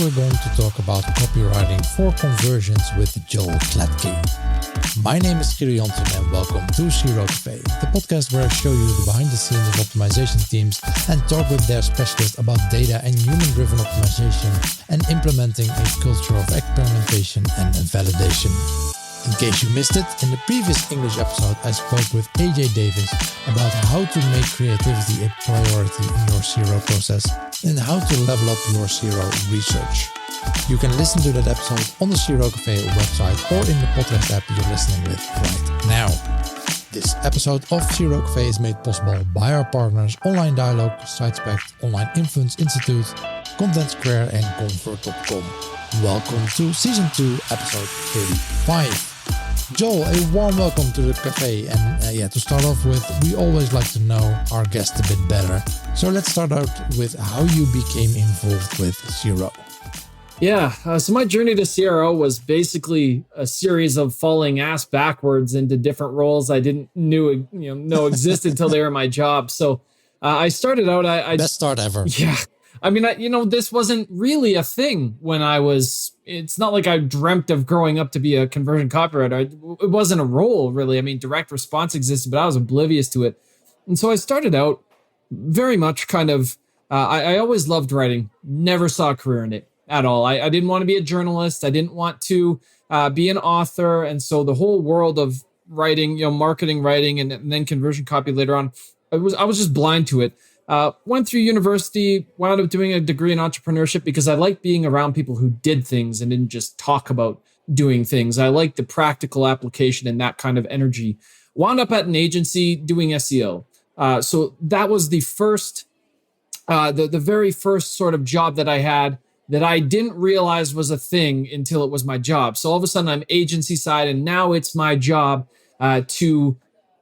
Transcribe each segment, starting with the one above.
we're going to talk about copywriting for conversions with Joel Klettke. My name is Kiri Johnson and welcome to Zero Cafe, the podcast where I show you the behind the scenes of optimization teams and talk with their specialists about data and human-driven optimization and implementing a culture of experimentation and validation. In case you missed it, in the previous English episode, I spoke with AJ Davis about how to make creativity a priority in your Zero process and how to level up your Zero research. You can listen to that episode on the Zero Cafe website or in the podcast app you're listening with right now. This episode of Zero Cafe is made possible by our partners Online Dialogue, SiteSpect, Online Influence Institute, Content Square and Convert.com. Welcome to Season 2, Episode 35. Joel, a warm welcome to the cafe. And to start off with, we always like to know our guests a bit better. So let's start out with how you became involved with Zero. So my journey to CRO was basically a series of falling ass backwards into different roles I didn't know existed until they were my job. So I started out. Best start ever. Yeah. I mean, this wasn't really a thing when it's not like I dreamt of growing up to be a conversion copywriter. It wasn't a role, really. I mean, direct response existed, but I was oblivious to it. And so I started out very much I always loved writing, never saw a career in it at all. I didn't want to be a journalist. I didn't want to be an author. And so the whole world of writing, marketing, writing, and then conversion copy later on, I was just blind to it. Went through university, wound up doing a degree in entrepreneurship because I like being around people who did things and didn't just talk about doing things. I like the practical application and that kind of energy. Wound up at an agency doing SEO. So that was the very first sort of job that I had that I didn't realize was a thing until it was my job. So all of a sudden I'm agency side and now it's my job to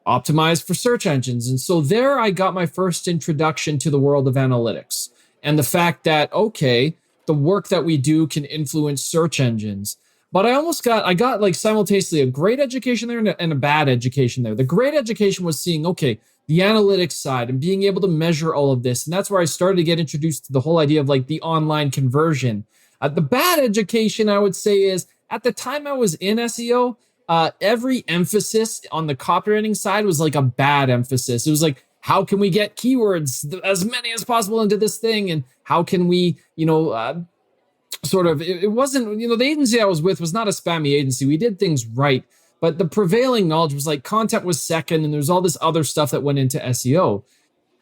optimize for search engines. And so there I got my first introduction to the world of analytics and the fact that, okay, the work that we do can influence search engines. But I got like simultaneously a great education there and a bad education there. The great education was seeing, okay, the analytics side and being able to measure all of this. And that's where I started to get introduced to the whole idea of like the online conversion. The bad education, I would say, is at the time I was in SEO, every emphasis on the copywriting side was like a bad emphasis. It was like, how can we get keywords, as many as possible, into this thing? And how can we, it wasn't, the agency I was with was not a spammy agency. We did things right. But the prevailing knowledge was like content was second, and there's all this other stuff that went into SEO.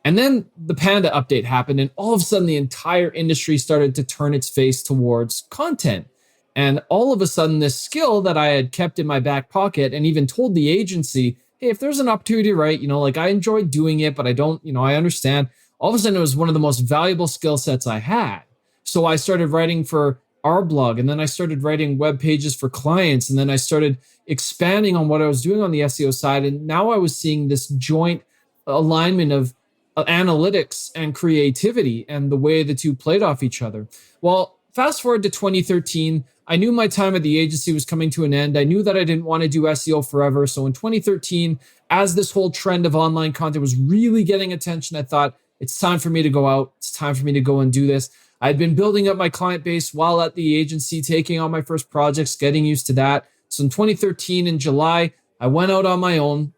And then the Panda update happened, and all of a sudden the entire industry started to turn its face towards content. And all of a sudden, this skill that I had kept in my back pocket and even told the agency, hey, if there's an opportunity to write, I enjoy doing it, but I don't, I understand. All of a sudden, it was one of the most valuable skill sets I had. So I started writing for our blog, and then I started writing web pages for clients, and then I started expanding on what I was doing on the SEO side. And now I was seeing this joint alignment of analytics and creativity and the way the two played off each other. Well, fast forward to 2013, I knew my time at the agency was coming to an end. I knew that I didn't want to do SEO forever. So in 2013, as this whole trend of online content was really getting attention, I thought, it's time for me to go out. It's time for me to go and do this. I'd been building up my client base while at the agency, taking on my first projects, getting used to that. So in 2013, in July, I went out on my own,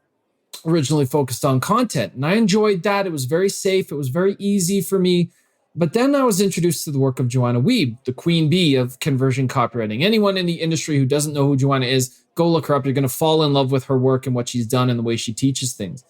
originally focused on content. And I enjoyed that. It was very safe. It was very easy for me. But then I was introduced to the work of Joanna Wiebe, the queen bee of conversion copywriting. Anyone in the industry who doesn't know who Joanna is, go look her up. You're going to fall in love with her work and what she's done and the way she teaches things.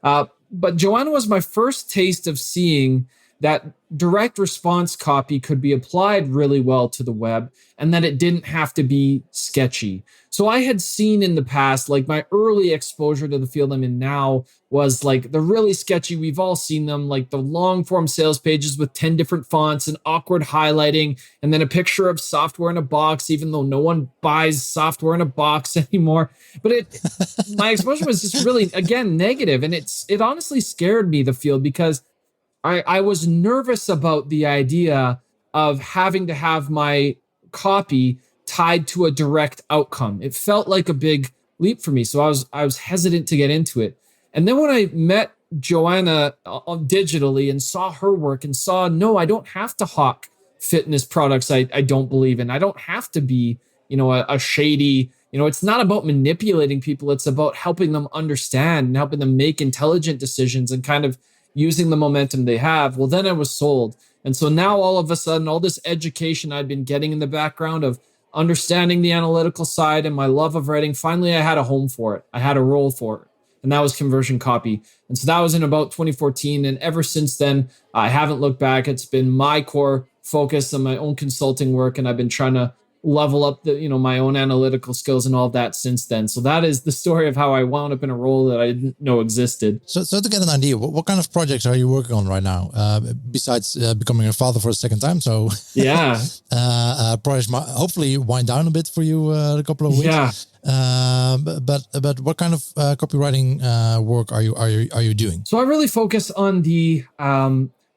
But Joanna was my first taste of seeing that direct response copy could be applied really well to the web and that it didn't have to be sketchy. So I had seen in the past, like my early exposure to the field I'm in now was like the really sketchy, we've all seen them, like the long form sales pages with 10 different fonts and awkward highlighting, and then a picture of software in a box, even though no one buys software in a box anymore. But my exposure was just really, again, negative. And it honestly scared me, the field, because I was nervous about the idea of having to have my copy tied to a direct outcome. It felt like a big leap for me. So I was hesitant to get into it. And then when I met Joanna digitally and saw her work and saw, no, I don't have to hawk fitness products I don't believe in. I don't have to be, a shady, it's not about manipulating people. It's about helping them understand and helping them make intelligent decisions and kind of using the momentum they have. Well, then I was sold. And so now all of a sudden, all this education I'd been getting in the background of understanding the analytical side and my love of writing, finally I had a home for it. I had a role for it. And that was conversion copy. And so that was in about 2014. And ever since then, I haven't looked back. It's been my core focus on my own consulting work. And I've been trying to level up my own analytical skills and all of that since then. So that is the story of how I wound up in a role that I didn't know existed. So to get an idea, what kind of projects are you working on right now? Besides becoming a father for a second time. So yeah, projects might hopefully wind down a bit for you a couple of weeks. Yeah. But what kind of copywriting work are you doing? So I really focus on the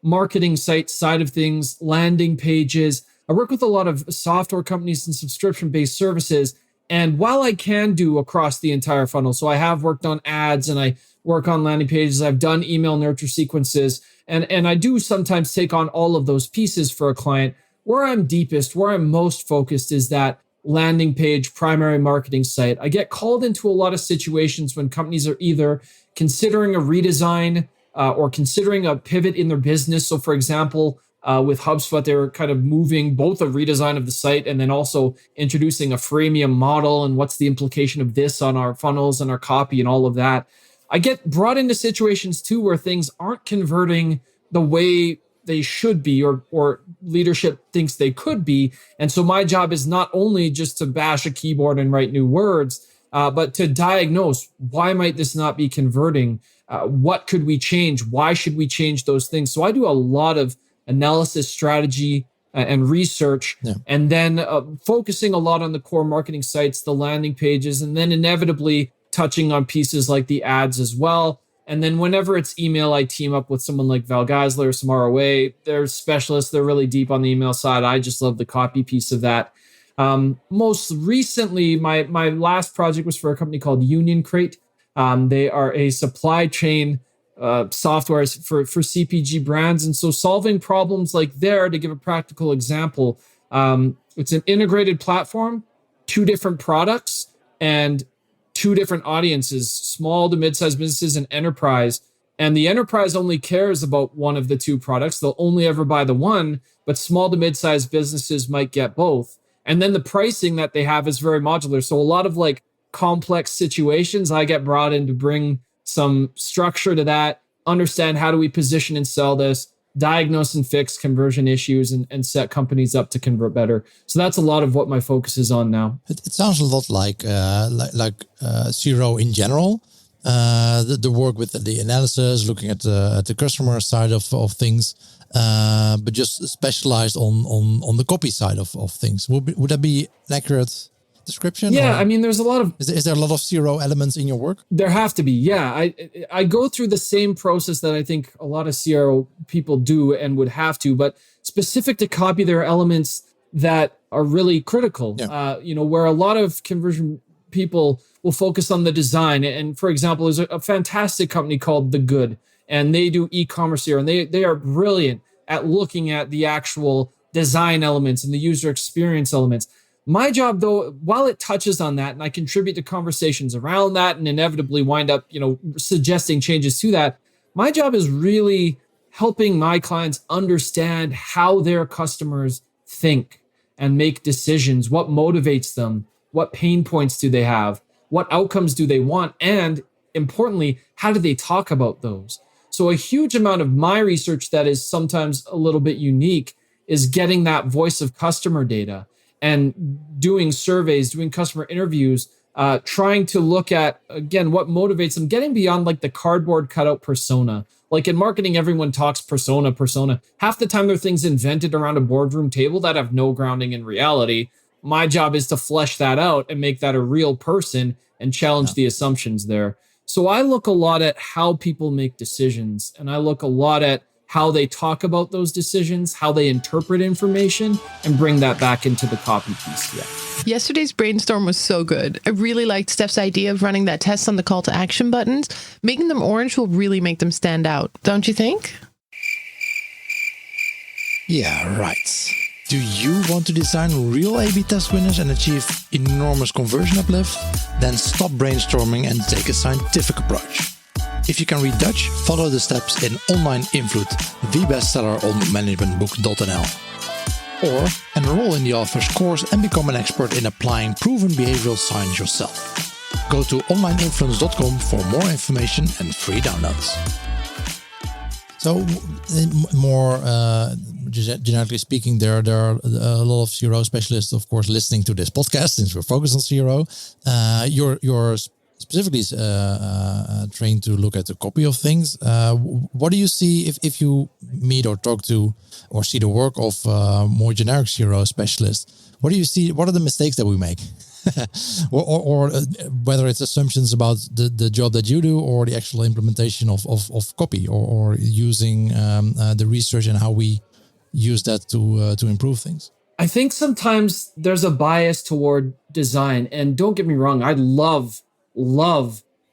marketing side of things, landing pages. I work with a lot of software companies and subscription-based services. And while I can do across the entire funnel, so I have worked on ads and I work on landing pages, I've done email nurture sequences, and I do sometimes take on all of those pieces for a client. Where I'm deepest, where I'm most focused is that landing page, primary marketing site. I get called into a lot of situations when companies are either considering a redesign or considering a pivot in their business. So for example, with HubSpot, they were kind of moving both a redesign of the site and then also introducing a freemium model and what's the implication of this on our funnels and our copy and all of that. I get brought into situations too where things aren't converting the way they should be or leadership thinks they could be. And so my job is not only just to bash a keyboard and write new words, but to diagnose why might this not be converting? What could we change? Why should we change those things? So I do a lot of analysis, strategy, and research, and then focusing a lot on the core marketing sites, the landing pages, and then inevitably touching on pieces like the ads as well. And then whenever it's email, I team up with someone like Val Geisler or some ROA. They're specialists. They're really deep on the email side. I just love the copy piece of that. Most recently, my last project was for a company called Union Crate. They are a supply chain software for CPG brands. And so solving problems like there, to give a practical example, it's an integrated platform, 2 different products and 2 different audiences, small to mid-sized businesses and enterprise. And the enterprise only cares about one of the 2 products. They'll only ever buy the one, but small to mid-sized businesses might get both. And then the pricing that they have is very modular. So a lot of like complex situations, I get brought in to bring some structure to that, understand how do we position and sell this, diagnose and fix conversion issues, and set companies up to convert better. So that's a lot of what my focus is on now. It sounds a lot like Zero in general. The work with the analysis, looking at the customer side of things, but just specialized on the copy side of things. Would that be an accurate description? Yeah, I mean, there's a lot of... Is there a lot of Zero elements in your work? There have to be, yeah. I go through the same process that I think a lot of CRO people do and would have to, but specific to copy, there are elements that are really critical. Yeah. Where a lot of conversion people will focus on the design. And for example, there's a fantastic company called The Good, and they do e-commerce here, and they are brilliant at looking at the actual design elements and the user experience elements. My job, though, while it touches on that and I contribute to conversations around that and inevitably wind up, suggesting changes to that, my job is really helping my clients understand how their customers think and make decisions, what motivates them, what pain points do they have, what outcomes do they want, and importantly, how do they talk about those? So a huge amount of my research that is sometimes a little bit unique is getting that voice of customer data and doing surveys, doing customer interviews, trying to look at, again, what motivates them, getting beyond like the cardboard cutout persona. Like in marketing, everyone talks persona. Half the time, there are things invented around a boardroom table that have no grounding in reality. My job is to flesh that out and make that a real person and challenge the assumptions there. So I look a lot at how people make decisions, and I look a lot at how they talk about those decisions, how they interpret information, and bring that back into the copy piece. Yeah. Yesterday's brainstorm was so good. I really liked Steph's idea of running that test on the call to action buttons. Making them orange will really make them stand out, don't you think? Yeah, right. Do you want to design real A/B test winners and achieve enormous conversion uplift? Then stop brainstorming and take a scientific approach. If you can read Dutch, follow the steps in Online Invloed, the bestseller on managementbook.nl. Or enroll in the author's course and become an expert in applying proven behavioral science yourself. Go to onlineinfluence.com for more information and free downloads. So, more generically speaking, there are a lot of CRO specialists, of course, listening to this podcast since we're focused on CRO. You're specifically trained to look at the copy of things. What do you see if you meet or talk to or see the work of more generic CRO specialists? What do you see? What are the mistakes that we make? or whether it's assumptions about the job that you do or the actual implementation of copy or using the research and how we use that to improve things. I think sometimes there's a bias toward design. And don't get me wrong, I love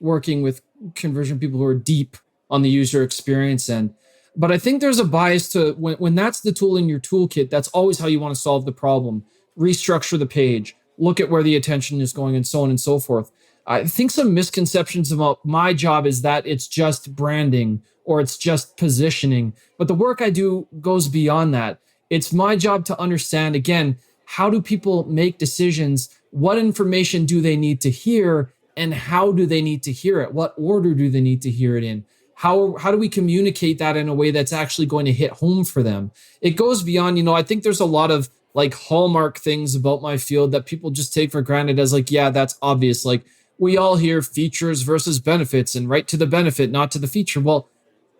working with conversion people who are deep on the user experience end. But I think there's a bias to when that's the tool in your toolkit, that's always how you want to solve the problem. Restructure the page, look at where the attention is going, and so on and so forth. I think some misconceptions about my job is that it's just branding or it's just positioning. But the work I do goes beyond that. It's my job to understand, again, how do people make decisions? What information do they need to hear? And how do they need to hear it? What order do they need to hear it in? How do we communicate that in a way that's actually going to hit home for them? It goes beyond, I think there's a lot of like hallmark things about my field that people just take for granted as like, yeah, that's obvious. Like we all hear features versus benefits and write to the benefit, not to the feature. Well,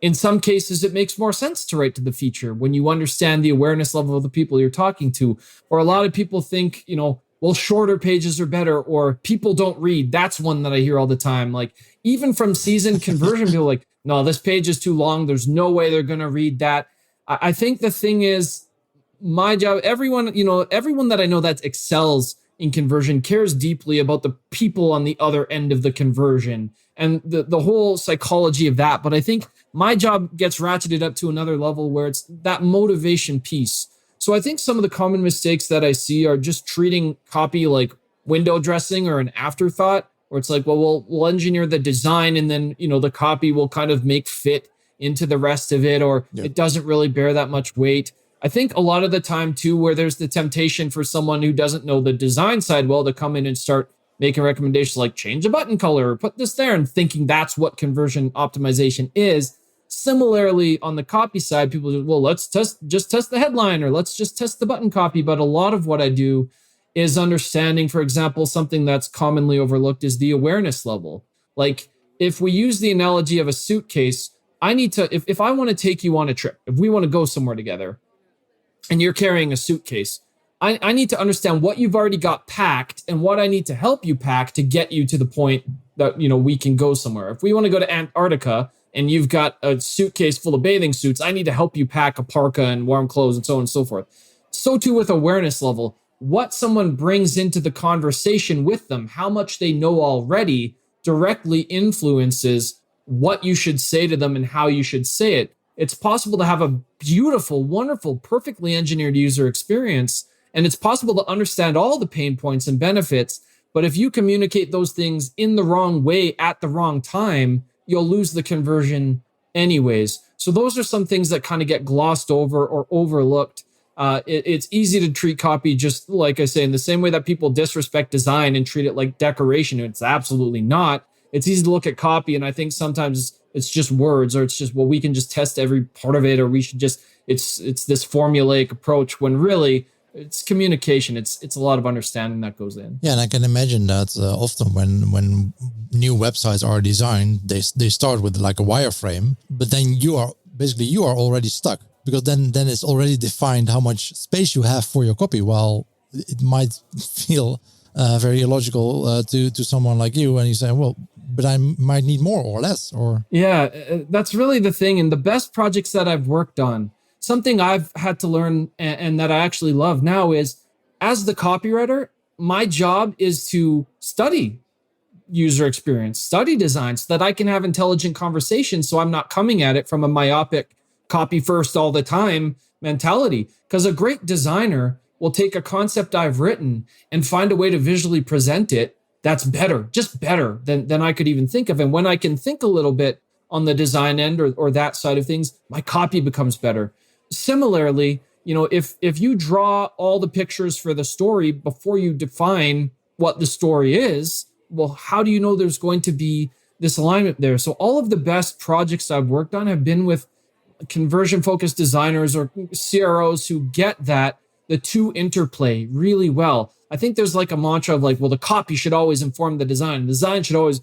in some cases, it makes more sense to write to the feature when you understand the awareness level of the people you're talking to. Or a lot of people think, well, shorter pages are better, or people don't read. That's one that I hear all the time. Like even from seasoned conversion people, like, no, this page is too long. There's no way they're going to read that. I think the thing is, my job, everyone that I know that excels in conversion cares deeply about the people on the other end of the conversion and the whole psychology of that. But I think my job gets ratcheted up to another level where it's that motivation piece. So I think some of the common mistakes that I see are just treating copy like window dressing or an afterthought, where it's like, well, we'll engineer the design and then, the copy will kind of make fit into the rest of it, or It doesn't really bear that much weight. I think a lot of the time too, where there's the temptation for someone who doesn't know the design side well to come in and start making recommendations like change a button color or put this there and thinking that's what conversion optimization is. Similarly, on the copy side, people do, well, let's just test the headline or let's just test the button copy. But a lot of what I do is understanding, for example, something that's commonly overlooked is the awareness level. Like if we use the analogy of a suitcase, I need to, if I want to take you on a trip, if we want to go somewhere together, and you're carrying a suitcase, I need to understand what you've already got packed and what I need to help you pack to get you to the point that, we can go somewhere. If we want to go to Antarctica and you've got a suitcase full of bathing suits, I need to help you pack a parka and warm clothes and so on and so forth. So too with awareness level, what someone brings into the conversation with them, how much they know already directly influences what you should say to them and how you should say it. It's possible to have a beautiful, wonderful, perfectly engineered user experience, and it's possible to understand all the pain points and benefits. But if you communicate those things in the wrong way at the wrong time, you'll lose the conversion anyways. So those are some things that kind of get glossed over or overlooked. It's easy to treat copy just like I say, in the same way that people disrespect design and treat it like decoration. It's absolutely not. It's easy to look at copy, and I think sometimes it's just words, or it's just, well, we can just test every part of it, or we should just, it's this formulaic approach, when really it's communication. It's a lot of understanding that goes in. Yeah, and I can imagine that often when new websites are designed, they start with like a wireframe, but then you are already stuck, because then it's already defined how much space you have for your copy. While it might feel very illogical to someone like you, and you say, well, but I might need more or less, or... Yeah, that's really the thing. And the best projects that I've worked on, something I've had to learn and that I actually love now is, as the copywriter, my job is to study user experience, study design, so that I can have intelligent conversations, so I'm not coming at it from a myopic copy first all the time mentality. Because a great designer will take a concept I've written and find a way to visually present it that's better, just better than I could even think of. And when I can think a little bit on the design end or that side of things, my copy becomes better. Similarly, if you draw all the pictures for the story before you define what the story is, well, how do you know there's going to be this alignment there? So all of the best projects I've worked on have been with conversion-focused designers or CROs who get that the two interplay really well. I think there's like a mantra of like, well, the copy should always inform the design. The design should always.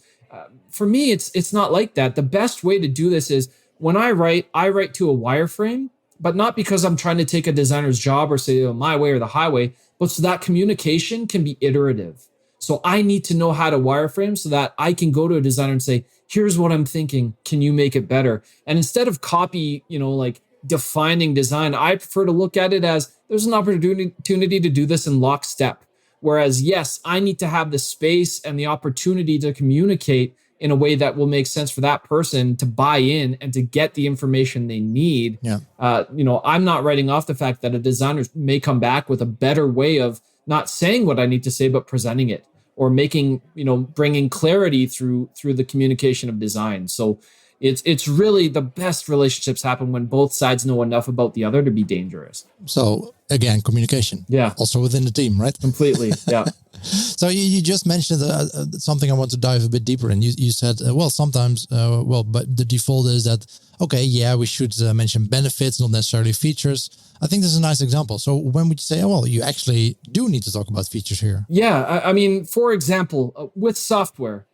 For me, it's not like that. The best way to do this is when I write to a wireframe, but not because I'm trying to take a designer's job or say my way or the highway, but so that communication can be iterative. So I need to know how to wireframe so that I can go to a designer and say, here's what I'm thinking. Can you make it better? And instead of copy, like defining design, I prefer to look at it as there's an opportunity to do this in lockstep. Whereas, yes, I need to have the space and the opportunity to communicate in a way that will make sense for that person to buy in and to get the information they need. Yeah. I'm not writing off the fact that a designer may come back with a better way of not saying what I need to say, but presenting it or making, bringing clarity through the communication of design. So it's really the best relationships happen when both sides know enough about the other to be dangerous. So again, communication. Yeah. Also within the team, right? Completely. Yeah. So you just mentioned something I want to dive a bit deeper in. You said, sometimes, but the default is that, okay, yeah, we should mention benefits, not necessarily features. I think this is a nice example. So when would you say, you actually do need to talk about features here? Yeah. I mean, for example, with software,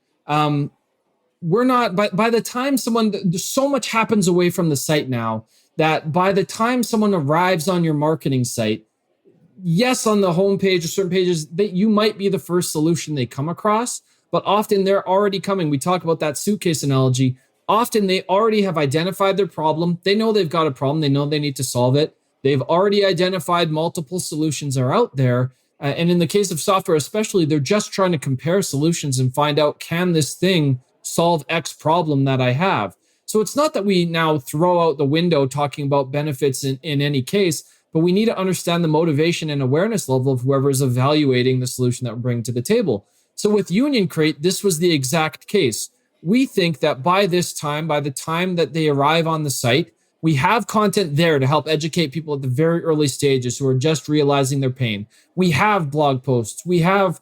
we're not, by the time so much happens away from the site now that by the time someone arrives on your marketing site, yes, on the homepage or certain pages, that you might be the first solution they come across, but often they're already coming. We talk about that suitcase analogy. Often they already have identified their problem. They know they've got a problem. They know they need to solve it. They've already identified multiple solutions are out there. And in the case of software, especially, they're just trying to compare solutions and find out, can this thing solve X problem that I have? So it's not that we now throw out the window talking about benefits in any case, but we need to understand the motivation and awareness level of whoever is evaluating the solution that we're bringing to the table. So with Union Crate, this was the exact case. We think that by the time that they arrive on the site, we have content there to help educate people at the very early stages who are just realizing their pain. We have blog posts. We have,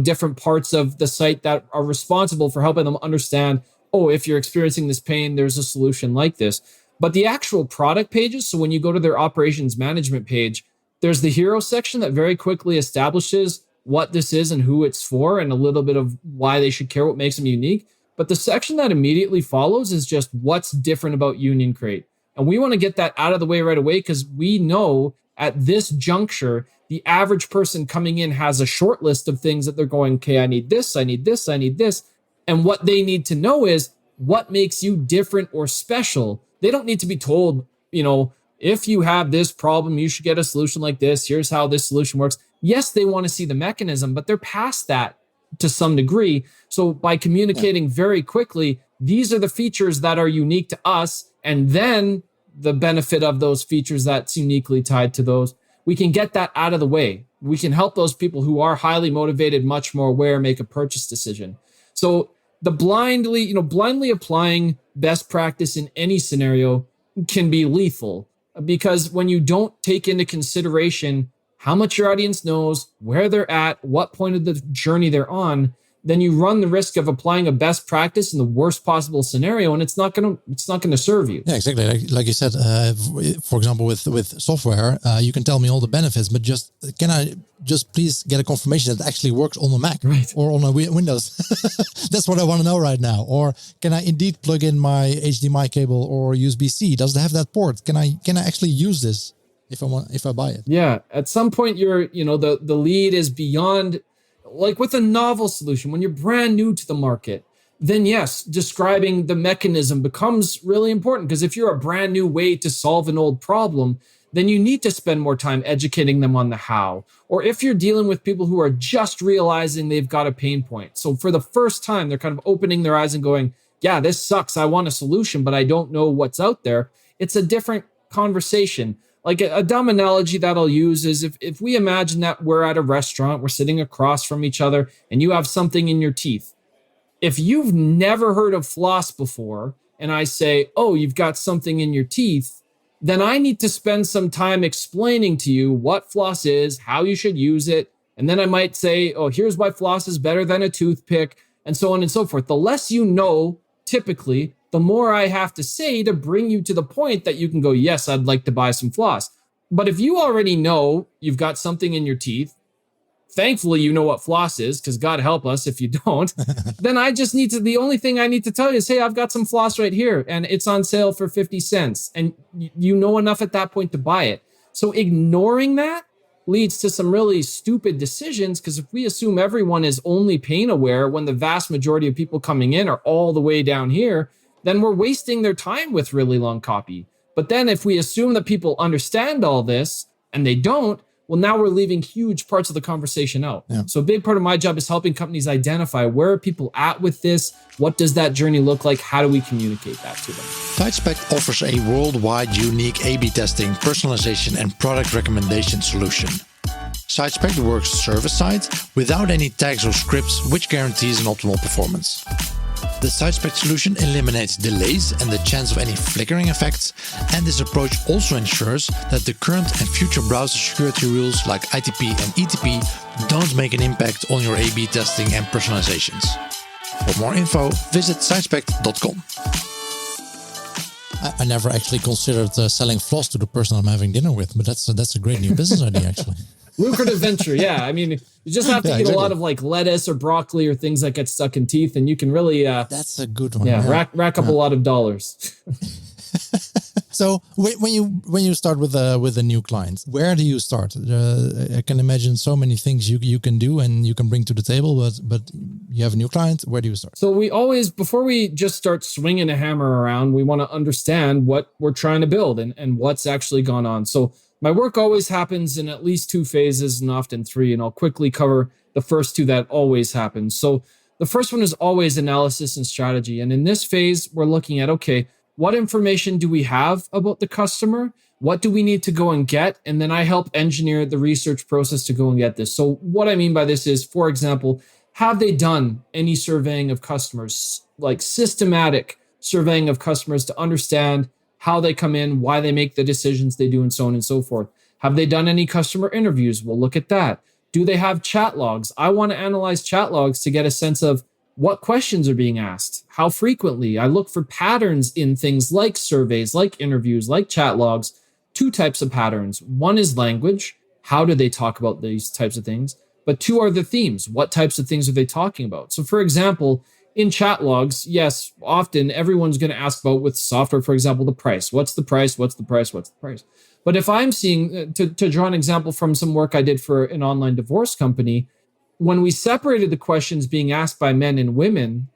different parts of the site that are responsible for helping them understand, if you're experiencing this pain, there's a solution like this. But the actual product pages, so when you go to their operations management page, there's the hero section that very quickly establishes what this is and who it's for and a little bit of why they should care, what makes them unique. But the section that immediately follows is just what's different about Union Crate. And we want to get that out of the way right away because we know at this juncture, the average person coming in has a short list of things that they're going, okay, I need this, I need this, I need this. And what they need to know is what makes you different or special. They don't need to be told, if you have this problem, you should get a solution like this. Here's how this solution works. Yes, they want to see the mechanism, but they're past that to some degree. So by communicating very quickly, these are the features that are unique to us. And then the benefit of those features that's uniquely tied to those, we can get that out of the way. We can help those people who are highly motivated, much more aware, make a purchase decision. So the blindly applying best practice in any scenario can be lethal because when you don't take into consideration how much your audience knows, where they're at, what point of the journey they're on, then you run the risk of applying a best practice in the worst possible scenario, and it's not going to serve you. Yeah, exactly. Like you said, for example, with software, you can tell me all the benefits, but can I just please get a confirmation that it actually works on a Mac or on a Windows? That's what I want to know right now. Or can I indeed plug in my HDMI cable or USB-C? Does it have that port? Can I actually use this if I buy it? Yeah, at some point, the lead is beyond. Like with a novel solution, when you're brand new to the market, then yes, describing the mechanism becomes really important because if you're a brand new way to solve an old problem, then you need to spend more time educating them on the how. Or if you're dealing with people who are just realizing they've got a pain point. So for the first time, they're kind of opening their eyes and going, yeah, this sucks. I want a solution, but I don't know what's out there. It's a different conversation. Like a dumb analogy that I'll use is if we imagine that we're at a restaurant, we're sitting across from each other, and you have something in your teeth. If you've never heard of floss before, and I say, oh, you've got something in your teeth, then I need to spend some time explaining to you what floss is, how you should use it. And then I might say, oh, here's why floss is better than a toothpick, and so on and so forth. The less you know, typically, the more I have to say to bring you to the point that you can go, yes, I'd like to buy some floss. But if you already know you've got something in your teeth, thankfully, you know what floss is, because God help us if you don't, then I just need to, the only thing I need to tell you is, hey, I've got some floss right here and it's on sale for 50 cents. And you know enough at that point to buy it. So ignoring that leads to some really stupid decisions, because if we assume everyone is only pain aware when the vast majority of people coming in are all the way down here, then we're wasting their time with really long copy. But then if we assume that people understand all this and they don't, well, now we're leaving huge parts of the conversation out. Yeah. So a big part of my job is helping companies identify where are people at with this? What does that journey look like? How do we communicate that to them? SiteSpect offers a worldwide unique A/B testing, personalization, and product recommendation solution. SiteSpect works server-side without any tags or scripts, which guarantees an optimal performance. The SiteSpect solution eliminates delays and the chance of any flickering effects, and this approach also ensures that the current and future browser security rules like ITP and ETP don't make an impact on your A/B testing and personalizations. For more info, visit sitespect.com. I never actually considered selling floss to the person I'm having dinner with, but that's a great new business idea, actually. Lucrative venture, yeah. I mean, you just have to eat a lot of like lettuce or broccoli or things that get stuck in teeth, and you can really that's a good one. Yeah, rack up a lot of dollars. So when you start with a new client, where do you start? I can imagine so many things you can do and you can bring to the table, but you have a new client. Where do you start? So we always, before we just start swinging a hammer around, we want to understand what we're trying to build and what's actually gone on. So my work always happens in at least 2 phases and often 3, and I'll quickly cover the first 2 that always happen. So the first one is always analysis and strategy. And in this phase, we're looking at, okay, what information do we have about the customer? What do we need to go and get? And then I help engineer the research process to go and get this. So what I mean by this is, for example, have they done any surveying of customers, like systematic surveying of customers to understand how they come in, why they make the decisions they do, and so on and so forth? Have they done any customer interviews? We'll look at that. Do they have chat logs? I want to analyze chat logs to get a sense of what questions are being asked, how frequently. I look for patterns in things like surveys, like interviews, like chat logs. 2 types of patterns. One is language. How do they talk about these types of things? But 2 are the themes. What types of things are they talking about? So for example, in chat logs, yes, often everyone's going to ask about with software, for example, the price. What's the price? What's the price? What's the price? But if I'm seeing, to draw an example from some work I did for an online divorce company, when we separated the questions being asked by men and women,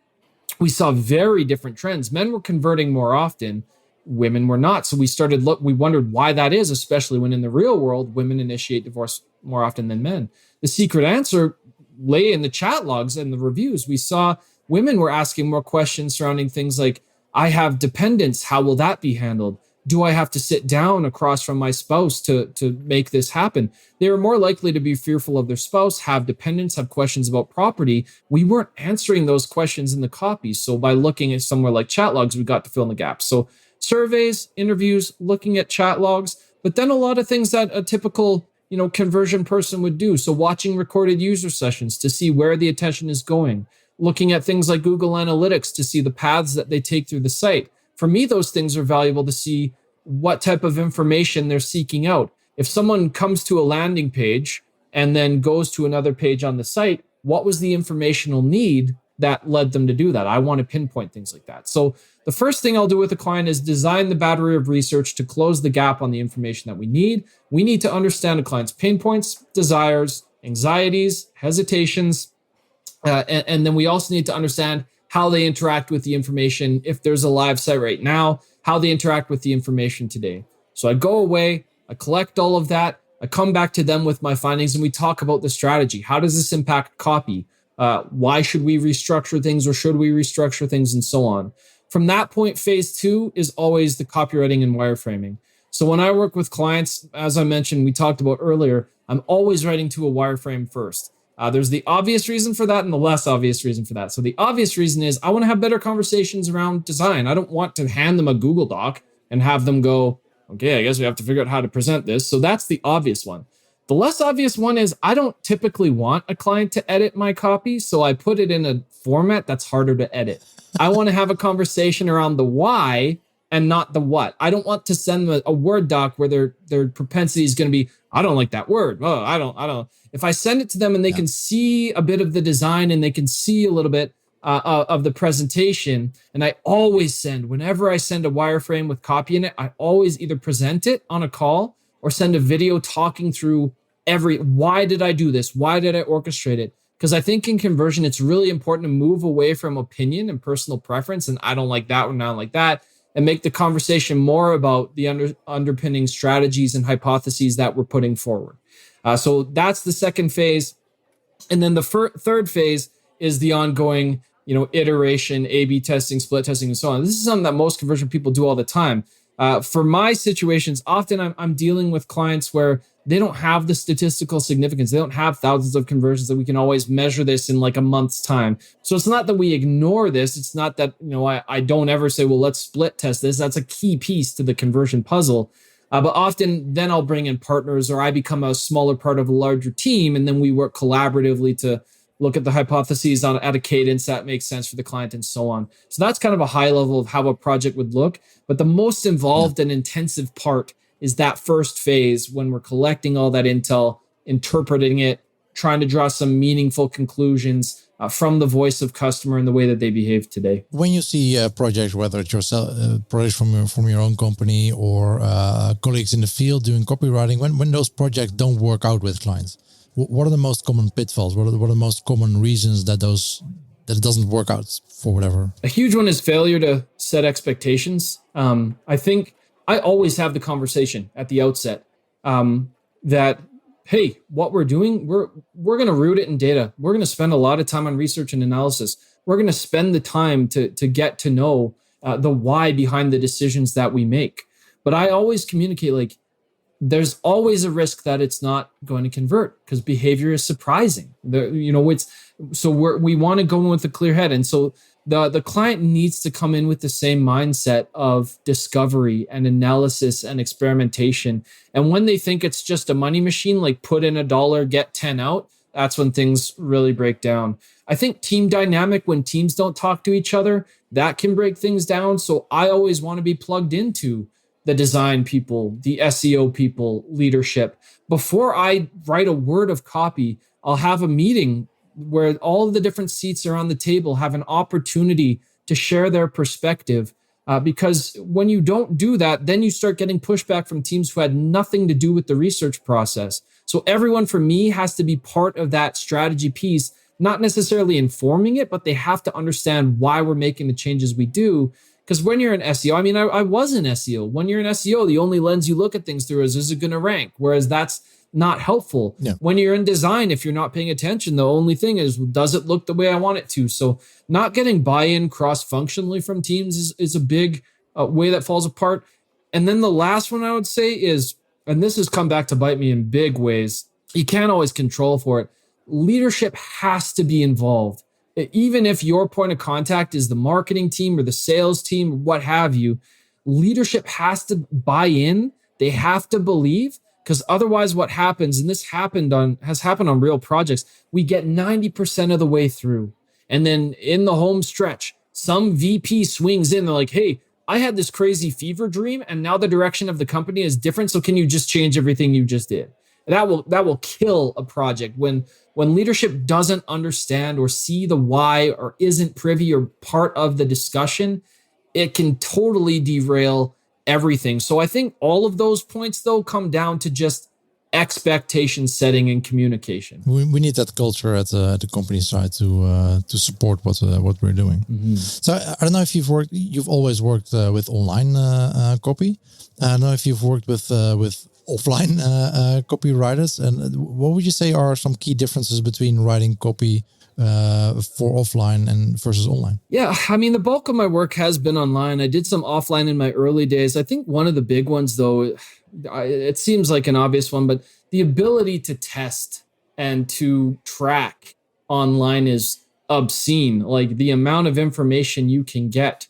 we saw very different trends. Men were converting more often, women were not. So we wondered why that is, especially when in the real world, women initiate divorce more often than men. The secret answer lay in the chat logs and the reviews. We saw women were asking more questions surrounding things like, I have dependents, how will that be handled? Do I have to sit down across from my spouse to make this happen? They were more likely to be fearful of their spouse, have dependents, have questions about property. We weren't answering those questions in the copy. So by looking at somewhere like chat logs, we got to fill in the gaps. So surveys, interviews, looking at chat logs, but then a lot of things that a typical conversion person would do. So watching recorded user sessions to see where the attention is going, looking at things like Google Analytics to see the paths that they take through the site. For me, those things are valuable to see what type of information they're seeking out. If someone comes to a landing page and then goes to another page on the site, what was the informational need that led them to do that? I want to pinpoint things like that. So the first thing I'll do with a client is design the battery of research to close the gap on the information that we need. We need to understand a client's pain points, desires, anxieties, hesitations, and then we also need to understand how they interact with the information. If there's a live site right now, how they interact with the information today. So I go away, I collect all of that, I come back to them with my findings, and we talk about the strategy. How does this impact copy? Why should we restructure things, or should we restructure things, and so on. From that point, phase 2 is always the copywriting and wireframing. So when I work with clients, as I mentioned, we talked about earlier, I'm always writing to a wireframe first. There's the obvious reason for that and the less obvious reason for that. So the obvious reason is I want to have better conversations around design. I don't want to hand them a Google Doc and have them go, okay, I guess we have to figure out how to present this. So that's the obvious one. The less obvious one is I don't typically want a client to edit my copy, so I put it in a format that's harder to edit. I want to have a conversation around the why and not the what. I don't want to send them a Word doc where their propensity is going to be, I don't like that word. Oh, I don't. If I send it to them and they can see a bit of the design and they can see a little bit of the presentation, and I always send, whenever I send a wireframe with copy in it, I always either present it on a call or send a video talking through why did I do this? Why did I orchestrate it? Because I think in conversion, it's really important to move away from opinion and personal preference. And I don't like that one, I don't like that. And make the conversation more about the underpinning strategies and hypotheses that we're putting forward. So that's the second phase. And then the third phase is the ongoing, iteration, A/B testing, split testing, and so on. This is something that most conversion people do all the time. For my situations, often I'm dealing with clients where they don't have the statistical significance. They don't have thousands of conversions that we can always measure this in like a month's time. So it's not that we ignore this. It's not that, I don't ever say, well, let's split test this. That's a key piece to the conversion puzzle. But often then I'll bring in partners or I become a smaller part of a larger team. And then we work collaboratively to look at the hypotheses at a cadence that makes sense for the client and so on. So that's kind of a high level of how a project would look. But the most involved and intensive part is that first phase when we're collecting all that intel, interpreting it, trying to draw some meaningful conclusions from the voice of customer and the way that they behave today. When you see a project, whether it's yourself, projects from your own company or colleagues in the field doing copywriting, when those projects don't work out with clients, what are the most common pitfalls? What are the most common reasons that it doesn't work out for whatever? A huge one is failure to set expectations. I think I always have the conversation at the outset that, hey, what we're doing, we're going to root it in data. We're going to spend a lot of time on research and analysis. We're going to spend the time to get to know the why behind the decisions that we make. But I always communicate there's always a risk that it's not going to convert because behavior is surprising. We want to go in with a clear head. And so the client needs to come in with the same mindset of discovery and analysis and experimentation. And when they think it's just a money machine, like put in $1, get 10 out, that's when things really break down. I think team dynamic, when teams don't talk to each other, that can break things down. So I always want to be plugged into the design people, the SEO people, leadership. Before I write a word of copy, I'll have a meeting where all of the different seats around the table have an opportunity to share their perspective. Because when you don't do that, then you start getting pushback from teams who had nothing to do with the research process. So everyone for me has to be part of that strategy piece, not necessarily informing it, but they have to understand why we're making the changes we do. Because when you're an SEO, I was an SEO. When you're an SEO, the only lens you look at things through is it going to rank? Whereas that's not helpful. Yeah. When you're in design, if you're not paying attention, the only thing is, does it look the way I want it to? So not getting buy-in cross-functionally from teams is a big way that falls apart. And then the last one I would say is, and this has come back to bite me in big ways, you can't always control for it. Leadership has to be involved. Even if your point of contact is the marketing team or the sales team, or what have you, leadership has to buy in. They have to believe, because otherwise what happens, and this has happened on real projects, we get 90% of the way through. And then in the home stretch, some VP swings in. They're like, hey, I had this crazy fever dream and now the direction of the company is different. So can you just change everything you just did? That will kill a project. When leadership doesn't understand or see the why or isn't privy or part of the discussion, it can totally derail everything. So I think all of those points, though, come down to just expectation setting and communication. We need that culture at the company side to support what we're doing. Mm-hmm. So I don't know if you've always worked with online copy. I don't know if you've worked with offline copywriters. And what would you say are some key differences between writing copy for offline and versus online? Yeah, I mean, the bulk of my work has been online. I did some offline in my early days. I think one of the big ones, though, it seems like an obvious one, but the ability to test and to track online is obscene. Like the amount of information you can get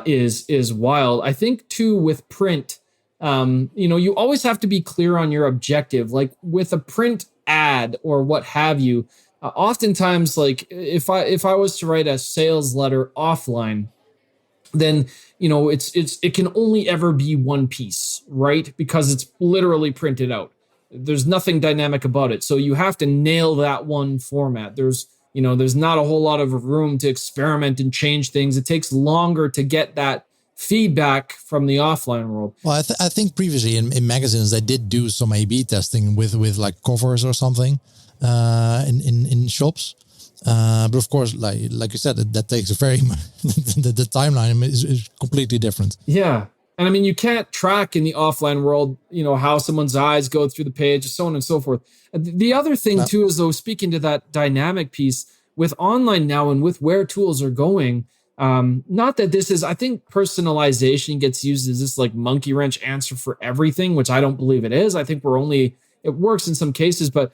is wild. I think too with print, you always have to be clear on your objective. Like with a print ad or what have you, oftentimes, like if I was to write a sales letter offline, then it can only ever be one piece, right? Because it's literally printed out. There's nothing dynamic about it. So you have to nail that one format. There's not a whole lot of room to experiment and change things. It takes longer to get that feedback from the offline world. Well, I think previously in magazines, they did do some A/B testing with like covers or something in shops. But of course, like you said, that takes a very the timeline is completely different. Yeah. And I mean, you can't track in the offline world, how someone's eyes go through the page, so on and so forth. The other thing too is, though, speaking to that dynamic piece with online now and with where tools are going, not that this is, I think personalization gets used as this like monkey wrench answer for everything, which I don't believe it is. I think it works in some cases, but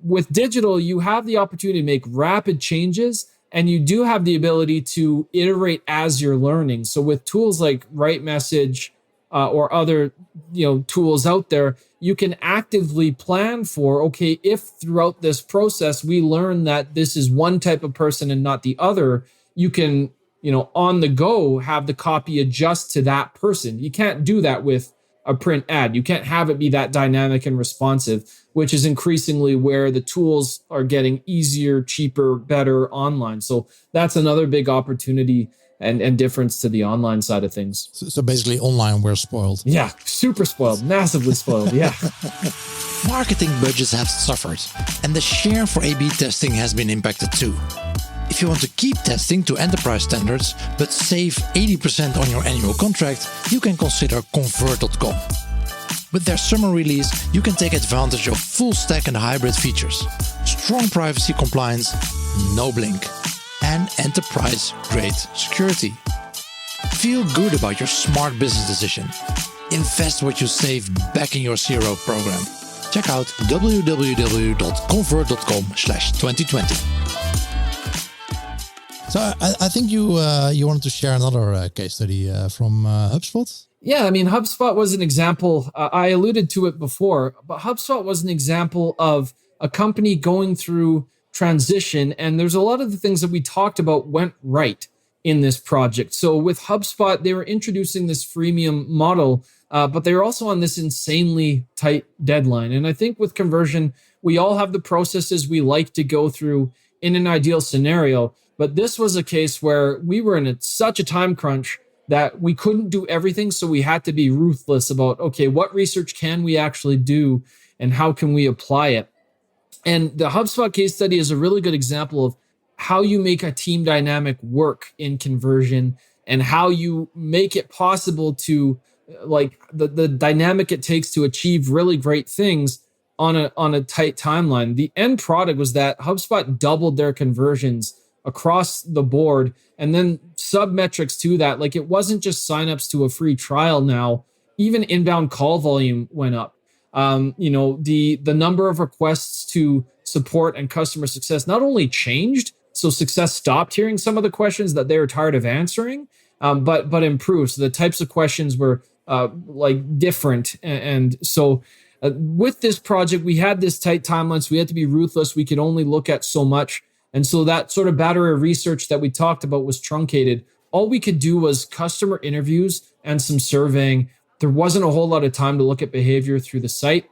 with digital, you have the opportunity to make rapid changes, and you do have the ability to iterate as you're learning. So with tools like WriteMessage or other tools out there, you can actively plan for, okay, if throughout this process we learn that this is one type of person and not the other, you can on the go have the copy adjust to that person. You can't do that with a print ad. You can't have it be that dynamic and responsive, which is increasingly where the tools are getting easier, cheaper, better online. So that's another big opportunity and difference to the online side of things. So basically online, we're spoiled. Yeah, super spoiled, massively spoiled, yeah. Marketing budgets have suffered, and the share for A/B testing has been impacted too. If you want to keep testing to enterprise standards, but save 80% on your annual contract, you can consider Convert.com. With their summer release, you can take advantage of full stack and hybrid features, strong privacy compliance, no blink, and enterprise-grade security. Feel good about your smart business decision. Invest what you save back in your CRO program. Check out www.convert.com/2020. So I think you wanted to share another case study from HubSpot. Yeah, I mean, HubSpot was an example. I alluded to it before, but HubSpot was an example of a company going through transition. And there's a lot of the things that we talked about went right in this project. So with HubSpot, they were introducing this freemium model, but they were also on this insanely tight deadline. And I think with conversion, we all have the processes we like to go through in an ideal scenario. But this was a case where we were in such a time crunch that we couldn't do everything. So we had to be ruthless about, okay, what research can we actually do and how can we apply it? And the HubSpot case study is a really good example of how you make a team dynamic work in conversion and how you make it possible to like the dynamic it takes to achieve really great things on a tight timeline. The end product was that HubSpot doubled their conversions across the board, and then sub metrics to that. Like it wasn't just signups to a free trial. Now even inbound call volume went up. The number of requests to support and customer success not only changed, so success stopped hearing some of the questions that they were tired of answering, but improved. So the types of questions were different, and so. With this project, we had this tight timeline, so we had to be ruthless. We could only look at so much. And so that sort of battery of research that we talked about was truncated. All we could do was customer interviews and some surveying. There wasn't a whole lot of time to look at behavior through the site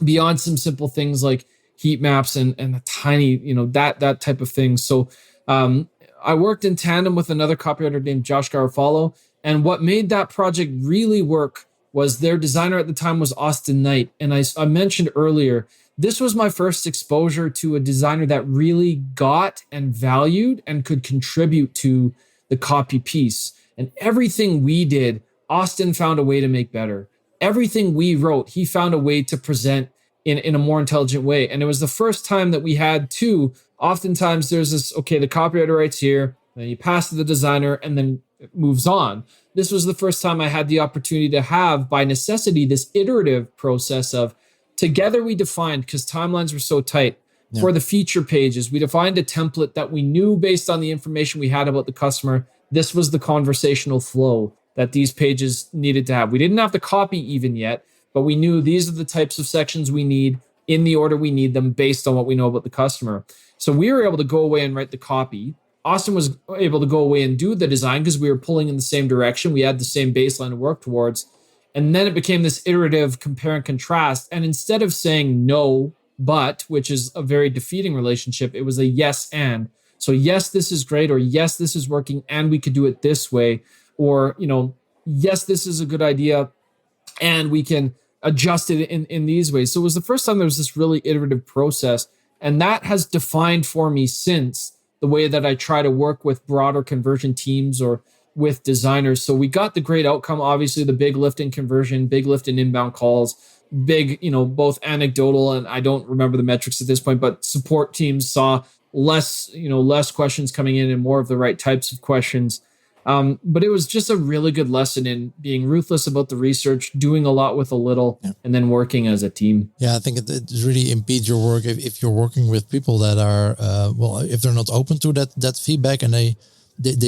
beyond some simple things like heat maps and a tiny, that type of thing. So I worked in tandem with another copywriter named Josh Garofalo. And what made that project really work was their designer at the time was Austin Knight. And I mentioned earlier, this was my first exposure to a designer that really got and valued and could contribute to the copy piece. And everything we did, Austin found a way to make better. Everything we wrote, he found a way to present in a more intelligent way. And it was the first time that we had two oftentimes there's this, okay, the copywriter writes here, then you pass to the designer, and then it moves on. This was the first time I had the opportunity to have, by necessity, this iterative process of, together we defined, because timelines were so tight, for the feature pages, we defined a template that we knew based on the information we had about the customer, this was the conversational flow that these pages needed to have. We didn't have the copy even yet, but we knew these are the types of sections we need in the order we need them based on what we know about the customer. So we were able to go away and write the copy. Austin was able to go away and do the design because we were pulling in the same direction. We had the same baseline to work towards. And then it became this iterative compare and contrast. And instead of saying no, but, which is a very defeating relationship, it was a yes and. So yes, this is great, or yes, this is working and we could do it this way, or, yes, this is a good idea and we can adjust it in these ways. So it was the first time there was this really iterative process, and that has defined for me since the way that I try to work with broader conversion teams or with designers. So we got the great outcome, obviously the big lift in conversion, big lift in inbound calls, big, both anecdotal, and I don't remember the metrics at this point, but support teams saw less questions coming in and more of the right types of questions. But it was just a really good lesson in being ruthless about the research, doing a lot with a little, and then working as a team. Yeah, I think it really impedes your work if you're working with people that are, if they're not open to that feedback, and they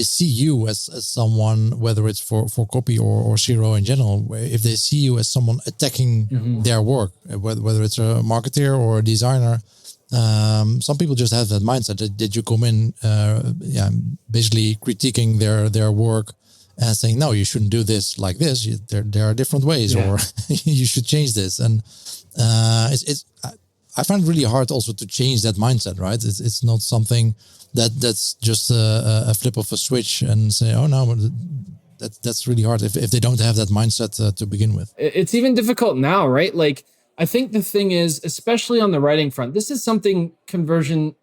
see you as someone, whether it's for copy or Zero in general, if they see you as someone attacking their work, whether it's a marketer or a designer. Some people just have that mindset that you come in, basically critiquing their work and saying, no, you shouldn't do this like this. There are different ways, or you should change this. And I find it really hard also to change that mindset, right? It's not something that's just a flip of a switch and say, oh no, that's really hard if they don't have that mindset to begin with. It's even difficult now, right? Like, I think the thing is, especially on the writing front, this is something conversion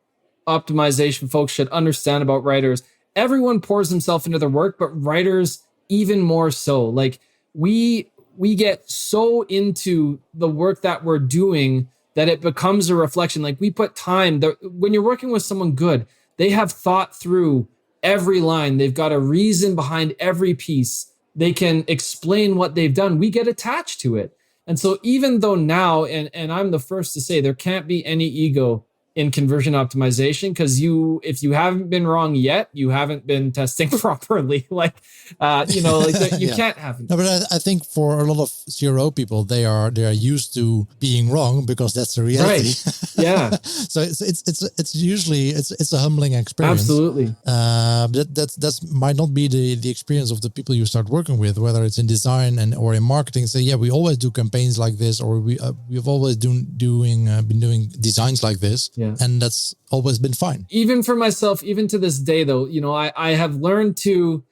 optimization folks should understand about writers. Everyone pours himself into their work, but writers even more so. Like, we get so into the work that we're doing that it becomes a reflection. Like, we put time. When you're working with someone good, they have thought through every line. They've got a reason behind every piece. They can explain what they've done. We get attached to it. And so even though now, and I'm the first to say, there can't be any ego in conversion optimization, because if you haven't been wrong yet, you haven't been testing properly. You can't have. No, but I think for a lot of CRO people, they are used to being wrong because that's the reality. Right. Yeah. So it's usually a humbling experience. Absolutely. That might not be the experience of the people you start working with, whether it's in design or in marketing. Say, yeah, we always do campaigns like this, or we've always been doing designs like this. Yeah. And that's always been fine. Even for myself, even to this day, though, I have learned to,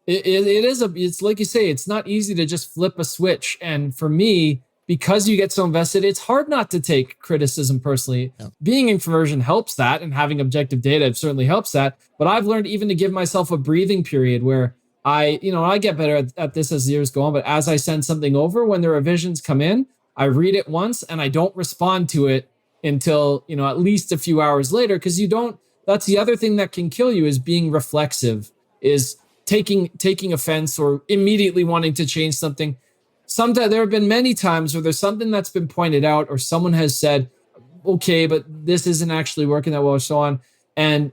it's like you say, it's not easy to just flip a switch. And for me, because you get so invested, it's hard not to take criticism personally. Yeah. Being in conversion helps that, and having objective data certainly helps that. But I've learned even to give myself a breathing period where I get better at this as years go on. But as I send something over, when the revisions come in, I read it once and I don't respond to it until, at least a few hours later, because that's the other thing that can kill you, is being reflexive, is taking offense or immediately wanting to change something. Sometimes there have been many times where there's something that's been pointed out, or someone has said, okay, but this isn't actually working that well, or so on. And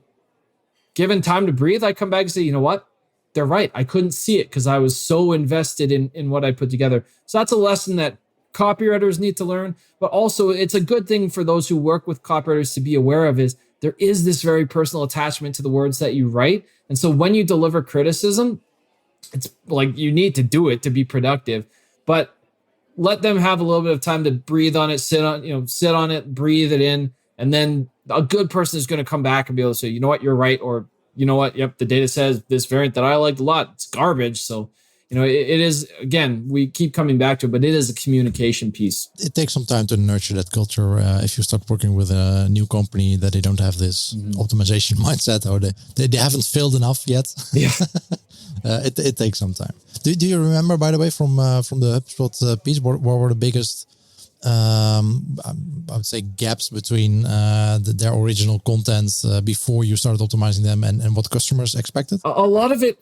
given time to breathe, I come back and say, you know what? They're right. I couldn't see it because I was so invested in what I put together. So that's a lesson that copywriters need to learn, but also it's a good thing for those who work with copywriters to be aware of, is there is this very personal attachment to the words that you write. And so when you deliver criticism, it's like you need to do it to be productive, but let them have a little bit of time to breathe on it, sit on it, breathe it in. And then a good person is going to come back and be able to say, you know what, you're right. Or, you know what, yep, the data says this variant that I liked a lot, it's garbage. So it is, again, we keep coming back to it, but it is a communication piece. It takes some time to nurture that culture. If you start working with a new company that they don't have this optimization mindset, or they haven't failed enough yet. Yeah. It takes some time. Do you remember, by the way, from the HubSpot piece, what were the biggest I would say gaps between their original content before you started optimizing them and what customers expected? A lot of it,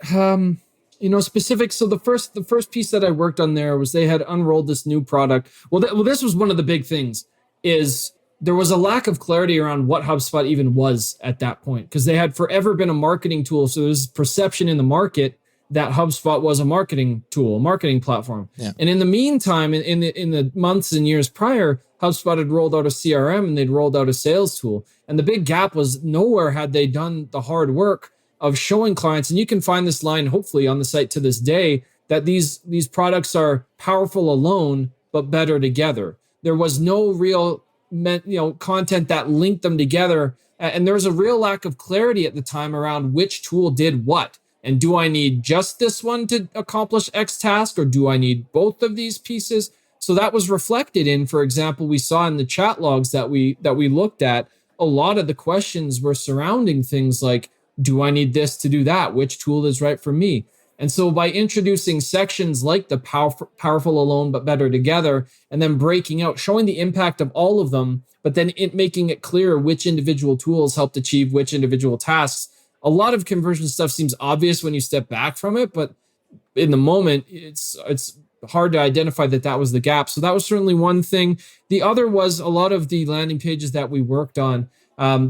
specific. So the first piece that I worked on there was they had unrolled this new product. Well, this was one of the big things is there was a lack of clarity around what HubSpot even was at that point, because they had forever been a marketing tool. So there's perception in the market that HubSpot was a marketing tool, a marketing platform. Yeah. And in the meantime, in the months and years prior, HubSpot had rolled out a CRM and they'd rolled out a sales tool. And the big gap was nowhere had they done the hard work of showing clients, and you can find this line hopefully on the site to this day, that these products are powerful alone, but better together. There was no real content that linked them together. And there was a real lack of clarity at the time around which tool did what. And do I need just this one to accomplish X task, or do I need both of these pieces? So that was reflected in, for example, we saw in the chat logs that we looked at, a lot of the questions were surrounding things like, do I need this to do that? Which tool is right for me? And so by introducing sections like the powerful alone but better together, and then breaking out, showing the impact of all of them, but then making it clear which individual tools helped achieve which individual tasks. A lot of conversion stuff seems obvious when you step back from it, but in the moment, it's hard to identify that was the gap. So that was certainly one thing. The other was a lot of the landing pages that we worked on.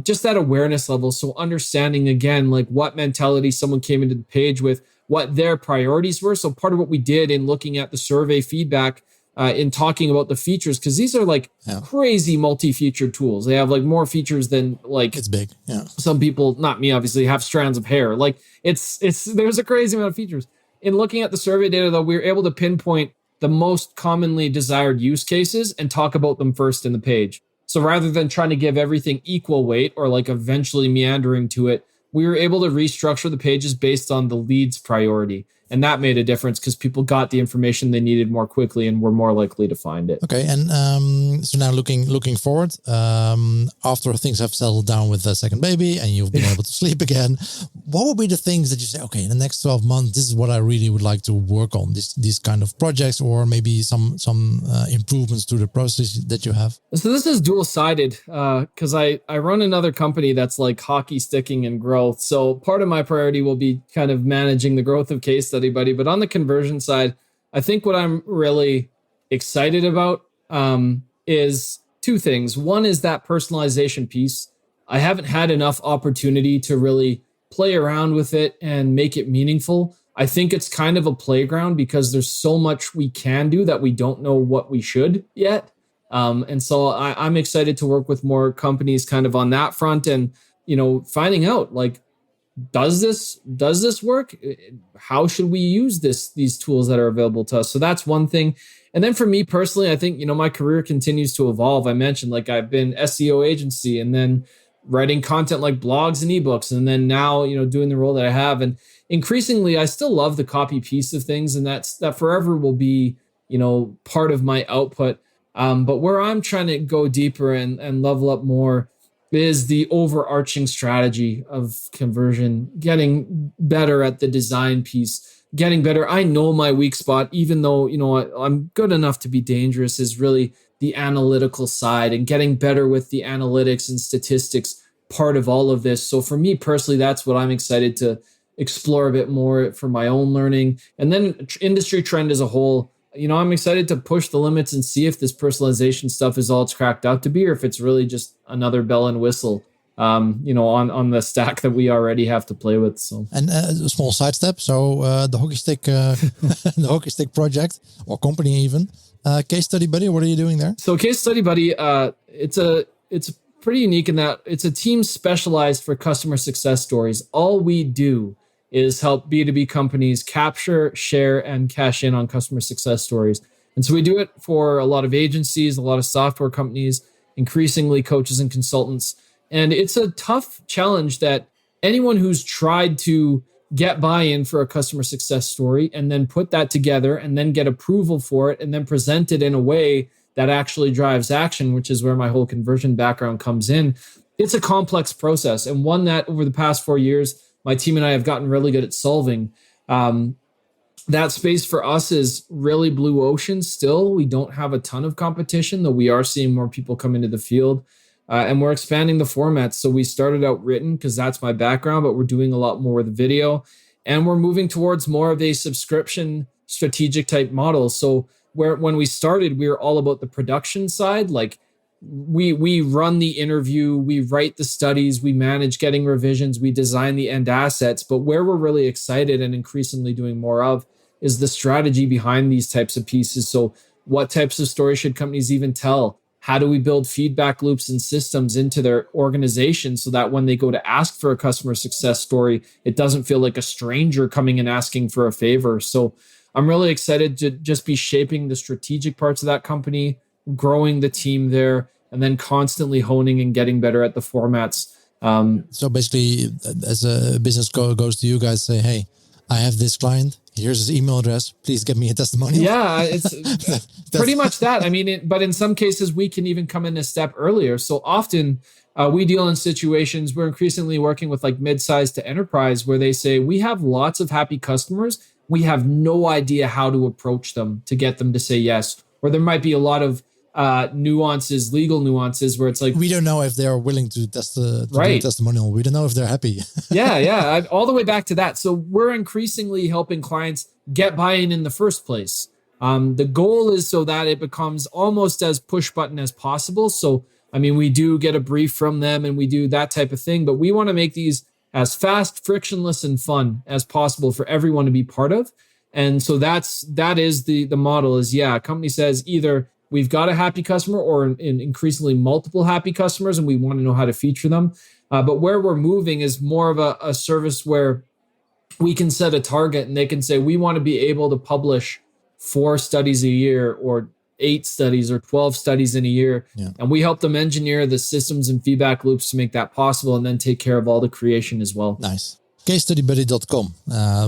Just that awareness level. So understanding again, like what mentality someone came into the page with, what their priorities were. So part of what we did in looking at the survey feedback, in talking about the features, because these are like crazy multi-featured tools. They have like more features than like it's big. Yeah. Some people, not me, obviously, have strands of hair. Like it's there's a crazy amount of features. In looking at the survey data, though, we were able to pinpoint the most commonly desired use cases and talk about them first in the page. So rather than trying to give everything equal weight or like eventually meandering to it, we were able to restructure the pages based on the lead's priority. And that made a difference because people got the information they needed more quickly and were more likely to find it. Okay, and so now looking forward, after things have settled down with the second baby and you've been able to sleep again, what would be the things that you say, okay, in the next 12 months, this is what I really would like to work on, these kind of projects, or maybe some improvements to the process that you have? So this is dual-sided because I run another company that's like hockey sticking and growth. So part of my priority will be kind of managing the growth of Case Study Buddy. But on the conversion side, I think what I'm really excited about is two things. One is that personalization piece. I haven't had enough opportunity to really play around with it and make it meaningful. I think it's kind of a playground because there's so much we can do that we don't know what we should yet. And so I'm excited to work with more companies kind of on that front and, finding out like, does this work? How should we use these tools that are available to us? So that's one thing. And then for me personally, I think, my career continues to evolve. I mentioned like I've been SEO agency and then writing content like blogs and ebooks. And then now, doing the role that I have. And increasingly, I still love the copy piece of things. And that forever will be, part of my output. But where I'm trying to go deeper and level up more is the overarching strategy of conversion, getting better at the design piece, getting better. I know my weak spot, even though, I'm good enough to be dangerous, is really the analytical side and getting better with the analytics and statistics part of all of this. So for me personally, that's what I'm excited to explore a bit more for my own learning. And then industry trend as a whole, I'm excited to push the limits and see if this personalization stuff is all it's cracked out to be, or if it's really just another bell and whistle, on the stack that we already have to play with. So, and a small sidestep. So the hockey stick, the hockey stick project or company even, Case Study Buddy. What are you doing there? So Case Study Buddy, it's pretty unique in that it's a team specialized for customer success stories. All we do is help B2B companies capture, share, and cash in on customer success stories. And so we do it for a lot of agencies, a lot of software companies, increasingly coaches and consultants. And it's a tough challenge that anyone who's tried to get buy-in for a customer success story and then put that together and then get approval for it and then present it in a way that actually drives action, which is where my whole conversion background comes in. It's a complex process, and one that over the past 4 years, my team and I have gotten really good at solving. That space for us is really blue ocean still. We don't have a ton of competition, though we are seeing more people come into the field. And we're expanding the formats. So we started out written because that's my background, but we're doing a lot more with video. And we're moving towards more of a subscription strategic type model. So when we started, we were all about the production side. Like we run the interview, we write the studies, we manage getting revisions, we design the end assets. But where we're really excited and increasingly doing more of is the strategy behind these types of pieces. So what types of stories should companies even tell? How do we build feedback loops and systems into their organization so that when they go to ask for a customer success story, it doesn't feel like a stranger coming and asking for a favor? So I'm really excited to just be shaping the strategic parts of that company, growing the team there, and then constantly honing and getting better at the formats. So basically, as a business goes to you guys, say, hey, I have this client. Here's his email address. Please get me a testimonial. Yeah, it's pretty much that. I mean, but in some cases, we can even come in a step earlier. So often we deal in situations, we're increasingly working with like mid-size to enterprise where they say, we have lots of happy customers. We have no idea how to approach them to get them to say yes. Or there might be a lot of nuances, legal nuances where it's like, we don't know if they're willing to test do a testimonial. We don't know if they're happy. yeah. All the way back to that. So we're increasingly helping clients get buy-in in the first place. The goal is so that it becomes almost as push button as possible. So, I mean, we do get a brief from them and we do that type of thing, but we want to make these as fast, frictionless, and fun as possible for everyone to be part of. And so that is the model is, a company says either we've got a happy customer or increasingly multiple happy customers, and we want to know how to feature them. But where we're moving is more of a service where we can set a target and they can say, we want to be able to publish 4 studies a year or 8 studies or 12 studies in a year. Yeah. And we help them engineer the systems and feedback loops to make that possible and then take care of all the creation as well. Nice. CaseStudyBuddy.com.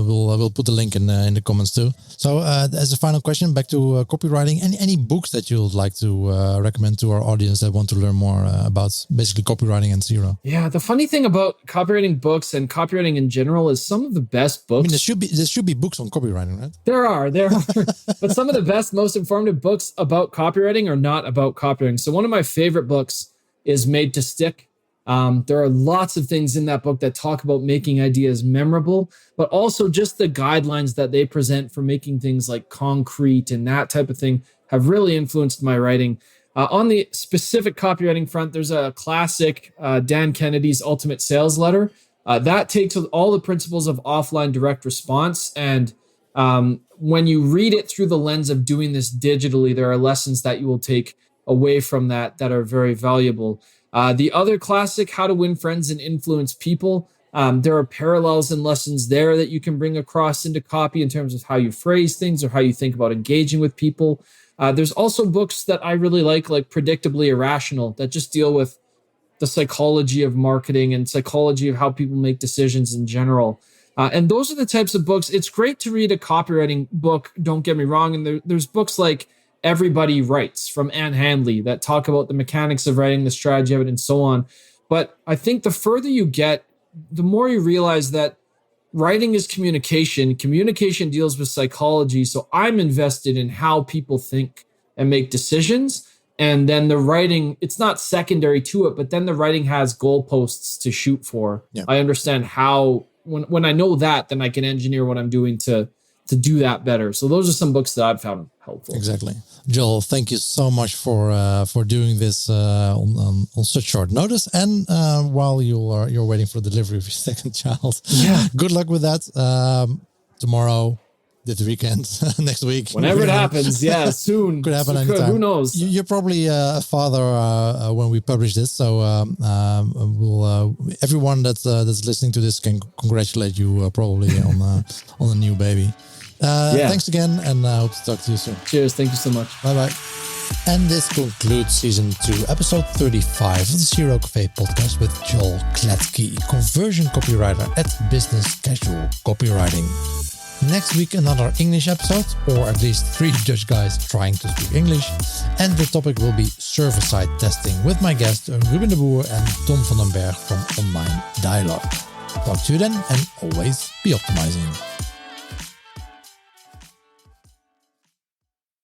We'll put the link in the comments too. So as a final question, back to copywriting, any books that you would like to recommend to our audience that want to learn more about basically copywriting and Xero? Yeah, the funny thing about copywriting books and copywriting in general is some of the best books. I mean, there should be books on copywriting, right? There are. But some of the best, most informative books about copywriting are not about copywriting. So one of my favorite books is Made to Stick. There are lots of things in that book that talk about making ideas memorable, but also just the guidelines that they present for making things like concrete and that type of thing have really influenced my writing. On the specific copywriting front, there's a classic, Dan Kennedy's Ultimate Sales Letter. That takes all the principles of offline direct response. And when you read it through the lens of doing this digitally, there are lessons that you will take away from that are very valuable. The other classic, How to Win Friends and Influence People. There are parallels and lessons there that you can bring across into copy in terms of how you phrase things or how you think about engaging with people. There's also books that I really like Predictably Irrational, that just deal with the psychology of marketing and psychology of how people make decisions in general. And those are the types of books. It's great to read a copywriting book, don't get me wrong. And there's books like Everybody Writes from Ann Handley that talk about the mechanics of writing, the strategy of it, and so on. But I think the further you get, the more you realize that writing is communication. Communication deals with psychology. So I'm invested in how people think and make decisions. And then the writing, it's not secondary to it, but then the writing has goalposts to shoot for. Yeah. I understand how, when I know that, then I can engineer what I'm doing to do that better. So those are some books that I've found helpful. Exactly. Joel, thank you so much for doing this on such short notice, and while you're waiting for delivery of your second child. Yeah. Good luck with that. Tomorrow, this weekend, next week, whenever it happens. Yeah, soon. Could happen anytime. Who knows? You're probably a when we publish this, so we'll everyone that's listening to this can congratulate you probably on a new baby. Thanks again, and I hope to talk to you soon. Cheers. Thank you so much. Bye-bye. And this concludes Season 2, Episode 35 of the Xero Cafe podcast with Joel Klettke, conversion copywriter at Business Casual Copywriting. Next week, another English episode, or at least 3 Dutch guys trying to speak English. And the topic will be server-side testing with my guests Ruben de Boer and Tom van den Berg from Online Dialogue. Talk to you then, and always be optimizing.